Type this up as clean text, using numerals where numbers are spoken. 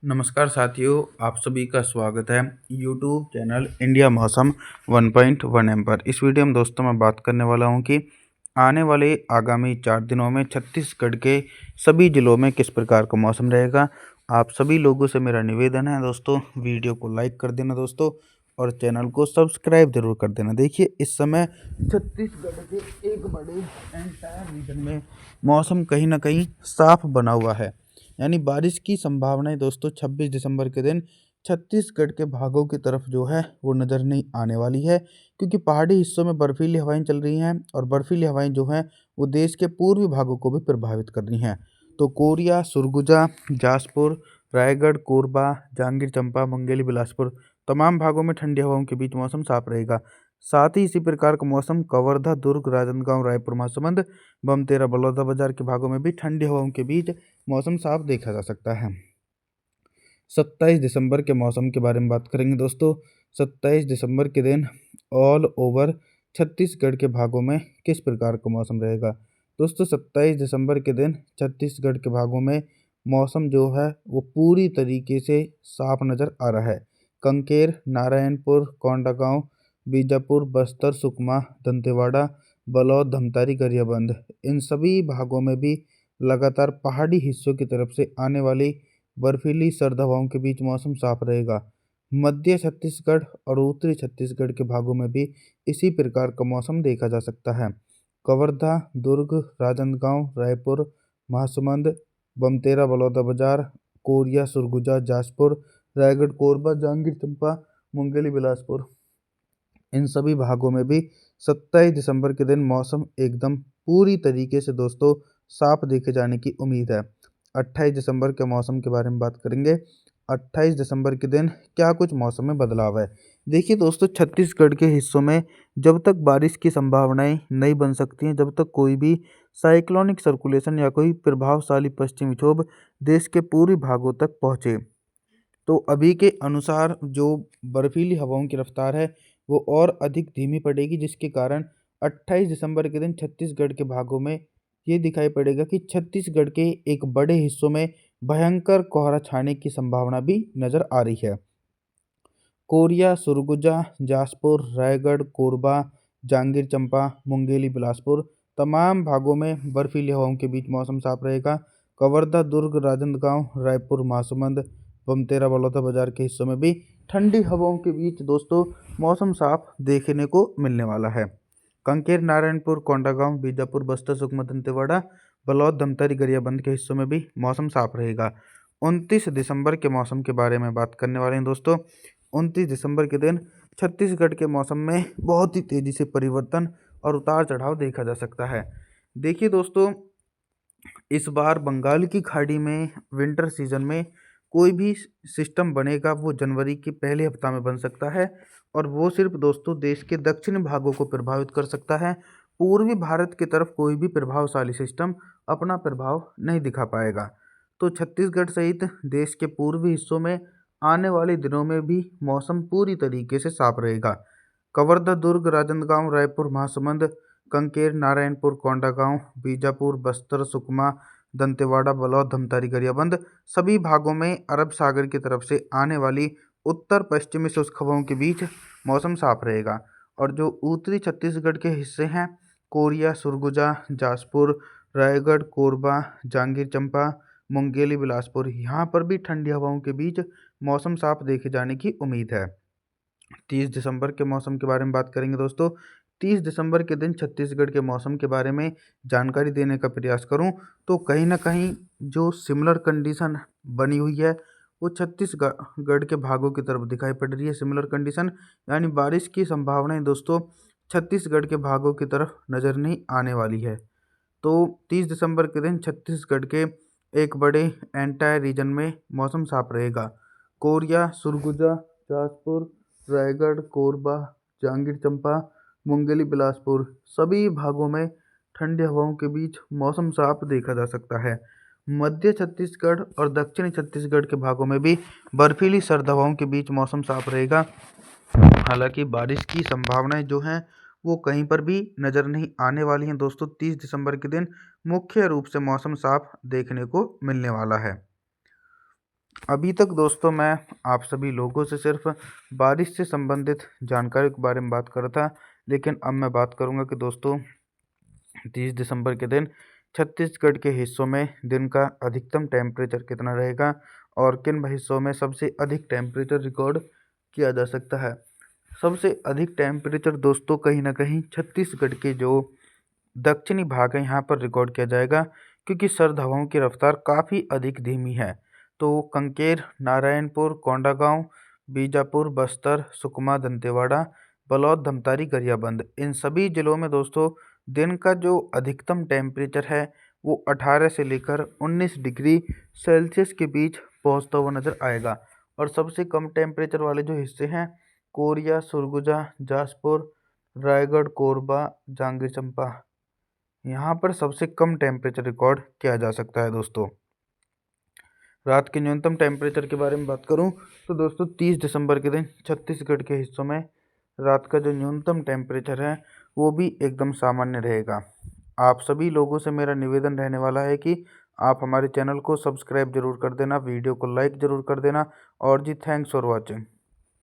नमस्कार साथियों, आप सभी का स्वागत है यूट्यूब चैनल इंडिया मौसम 1.1 पर। इस वीडियो में दोस्तों मैं बात करने वाला हूं कि आने वाले आगामी 4 दिनों में छत्तीसगढ़ के सभी ज़िलों में किस प्रकार का मौसम रहेगा। आप सभी लोगों से मेरा निवेदन है दोस्तों, वीडियो को लाइक कर देना दोस्तों और चैनल को सब्सक्राइब जरूर कर देना। देखिए, इस समय छत्तीसगढ़ के एक बड़े एंटायर रीजन में मौसम कहीं ना कहीं साफ बना हुआ है, यानी बारिश की संभावनाएं दोस्तों 26 दिसंबर के दिन छत्तीसगढ़ के भागों की तरफ जो है वो नज़र नहीं आने वाली है, क्योंकि पहाड़ी हिस्सों में बर्फीली हवाएं चल रही हैं और बर्फीली हवाएं जो हैं वो देश के पूर्वी भागों को भी प्रभावित कर रही हैं। तो कोरिया, सुरगुजा, जासपुर, रायगढ़, कोरबा, जांजगीर चांपा, मुंगेली, बिलासपुर तमाम भागों में ठंडी हवाओं के बीच मौसम साफ रहेगा। साथ ही इसी प्रकार का मौसम कवर्धा, दुर्ग, राजनांदगांव, रायपुर, महासमुंद, बमतेरा, बलौदाबाजार के भागों में भी ठंडी हवाओं के बीच मौसम साफ देखा जा सकता है। 27 दिसंबर के मौसम के बारे में बात करेंगे दोस्तों। 27 दिसंबर के दिन ऑल ओवर छत्तीसगढ़ के भागों में किस प्रकार का मौसम रहेगा। दोस्तों, 27 दिसंबर के दिन छत्तीसगढ़ के भागों में मौसम जो है वो पूरी तरीके से साफ नज़र आ रहा है। कंकेर, नारायणपुर, कोंडागांव, बीजापुर, बस्तर, सुकमा, दंतेवाड़ा, बलौद, धमतारी, गरियाबंद इन सभी भागों में भी लगातार पहाड़ी हिस्सों की तरफ से आने वाली बर्फीली सर्द हवाओं के बीच मौसम साफ रहेगा। मध्य छत्तीसगढ़ और उत्तरी छत्तीसगढ़ के भागों में भी इसी प्रकार का मौसम देखा जा सकता है। कवर्धा, दुर्ग, राजनांदगांव, रायपुर, महासमुंद, बमतेरा, बलौदाबाजार, कोरिया, सुरगुजा, जासपुर, रायगढ़, कोरबा, जांजगीर चांपा, मुंगेली, बिलासपुर इन सभी भागों में भी 27 दिसंबर के दिन मौसम एकदम पूरी तरीके से दोस्तों साफ देखे जाने की उम्मीद है। 28 दिसंबर के मौसम के बारे में बात करेंगे। 28 दिसंबर के दिन क्या कुछ मौसम में बदलाव है। देखिए दोस्तों, छत्तीसगढ़ के हिस्सों में जब तक बारिश की संभावनाएं नहीं बन सकती हैं, जब तक कोई भी साइक्लोनिक सर्कुलेशन या कोई प्रभावशाली पश्चिमी विक्षोभ देश के पूर्वी भागों तक पहुंचे, तो अभी के अनुसार जो बर्फीली हवाओं की रफ्तार है वो और अधिक धीमी पड़ेगी, जिसके कारण 28 दिसंबर के दिन छत्तीसगढ़ के भागों में ये दिखाई पड़ेगा कि छत्तीसगढ़ के एक बड़े हिस्सों में भयंकर कोहरा छाने की संभावना भी नज़र आ रही है। कोरिया, सुरगुजा, जासपुर, रायगढ़, कोरबा, जांजगीर चांपा, मुंगेली, बिलासपुर तमाम भागों में बर्फीली हवाओं के बीच मौसम साफ रहेगा। कवर्धा, दुर्ग, राजनांदगांव, रायपुर, महासमुंद, बमतेरा, बलौदाबाजार के हिस्सों में भी ठंडी हवाओं के बीच दोस्तों मौसम साफ देखने को मिलने वाला है। कंकेर, नारायणपुर, कोंडागांव, बीजापुर, बस्तर, सुकमा, दंतेवाड़ा, बलौद, धमतरी, गरियाबंद के हिस्सों में भी मौसम साफ रहेगा। 29 दिसंबर के मौसम के बारे में बात करने वाले हैं दोस्तों। 29 दिसंबर के दिन छत्तीसगढ़ के मौसम में बहुत ही तेज़ी से परिवर्तन और उतार चढ़ाव देखा जा सकता है। देखिए दोस्तों, इस बार बंगाल की खाड़ी में विंटर सीजन में कोई भी सिस्टम बनेगा वो जनवरी के पहले हफ्ता में बन सकता है, और वो सिर्फ दोस्तों देश के दक्षिणी भागों को प्रभावित कर सकता है। पूर्वी भारत की तरफ कोई भी प्रभावशाली सिस्टम अपना प्रभाव नहीं दिखा पाएगा। तो छत्तीसगढ़ सहित देश के पूर्वी हिस्सों में आने वाले दिनों में भी मौसम पूरी तरीके से साफ रहेगा। कवर्धा, दुर्ग, राजनांदगांव, रायपुर, महासमुंद, कंकेर, नारायणपुर, कोंडागांव, बीजापुर, बस्तर, सुकमा, दंतेवाड़ा, बलौद, धमतारी, गरियाबंद सभी भागों में अरब सागर की तरफ से आने वाली उत्तर पश्चिमी शुष्क हवाओं के बीच मौसम साफ रहेगा। और जो उत्तरी छत्तीसगढ़ के हिस्से हैं, कोरिया, सुरगुजा, जासपुर, रायगढ़, कोरबा, जांजगीर चांपा, मुंगेली, बिलासपुर यहाँ पर भी ठंडी हवाओं के बीच मौसम साफ देखे जाने की उम्मीद है। 30 दिसंबर के मौसम के बारे में बात करेंगे दोस्तों। 30 दिसंबर के दिन छत्तीसगढ़ के मौसम के बारे में जानकारी देने का प्रयास करूं तो कहीं ना कहीं जो सिमिलर कंडीशन बनी हुई है वो छत्तीसगढ़ के भागों की तरफ दिखाई पड़ रही है। सिमिलर कंडीशन यानी बारिश की संभावनाएं दोस्तों छत्तीसगढ़ के भागों की तरफ नज़र नहीं आने वाली है। तो 30 दिसंबर के दिन छत्तीसगढ़ के एक बड़े एंटायर रीजन में मौसम साफ रहेगा। कोरिया, सुरगुजा, जासपुर, रायगढ़, कोरबा, जांजगीर चांपा, मुंगेली, बिलासपुर सभी भागों में ठंडी हवाओं के बीच मौसम साफ देखा जा सकता है। मध्य छत्तीसगढ़ और दक्षिणी छत्तीसगढ़ के भागों में भी बर्फीली सर्द हवाओं के बीच मौसम साफ रहेगा। हालांकि बारिश की संभावनाएं जो हैं वो कहीं पर भी नज़र नहीं आने वाली हैं दोस्तों। 30 दिसंबर के दिन मुख्य रूप से मौसम साफ देखने को मिलने वाला है। अभी तक दोस्तों मैं आप सभी लोगों से सिर्फ बारिश से संबंधित जानकारी के बारे में बात कर रहा था, लेकिन अब मैं बात करूंगा कि दोस्तों 30 दिसंबर के दिन छत्तीसगढ़ के हिस्सों में दिन का अधिकतम टेम्परेचर कितना रहेगा और किन हिस्सों में सबसे अधिक टेम्परेचर रिकॉर्ड किया जा सकता है। सबसे अधिक टेम्परेचर दोस्तों कहीं ना कहीं छत्तीसगढ़ के जो दक्षिणी भाग है यहाँ पर रिकॉर्ड किया जाएगा, क्योंकि सर्द हवाओं की रफ्तार काफ़ी अधिक धीमी है। तो कंकेर, नारायणपुर, कोंडागांव, बीजापुर, बस्तर, सुकमा, दंतेवाड़ा, बलौद, धमतारी, गरियाबंद, इन सभी जिलों में दोस्तों दिन का जो अधिकतम टेम्परेचर है वो 18 से लेकर 19 डिग्री सेल्सियस के बीच पहुंचता हुआ नज़र आएगा। और सबसे कम टेम्परेचर वाले जो हिस्से हैं कोरिया, सुरगुजा, जासपुर, रायगढ़, कोरबा, जांजगीर चंपा, यहाँ पर सबसे कम टेम्परेचर रिकॉर्ड किया जा सकता है दोस्तों। रात के न्यूनतम टेम्परेचर के बारे में बात करूं तो दोस्तों 30 दिसंबर के दिन छत्तीसगढ़ के हिस्सों में रात का जो न्यूनतम टेम्परेचर है वो भी एकदम सामान्य रहेगा। आप सभी लोगों से मेरा निवेदन रहने वाला है कि आप हमारे चैनल को सब्सक्राइब जरूर कर देना, वीडियो को लाइक ज़रूर कर देना। और जी थैंक्स फॉर वॉचिंग।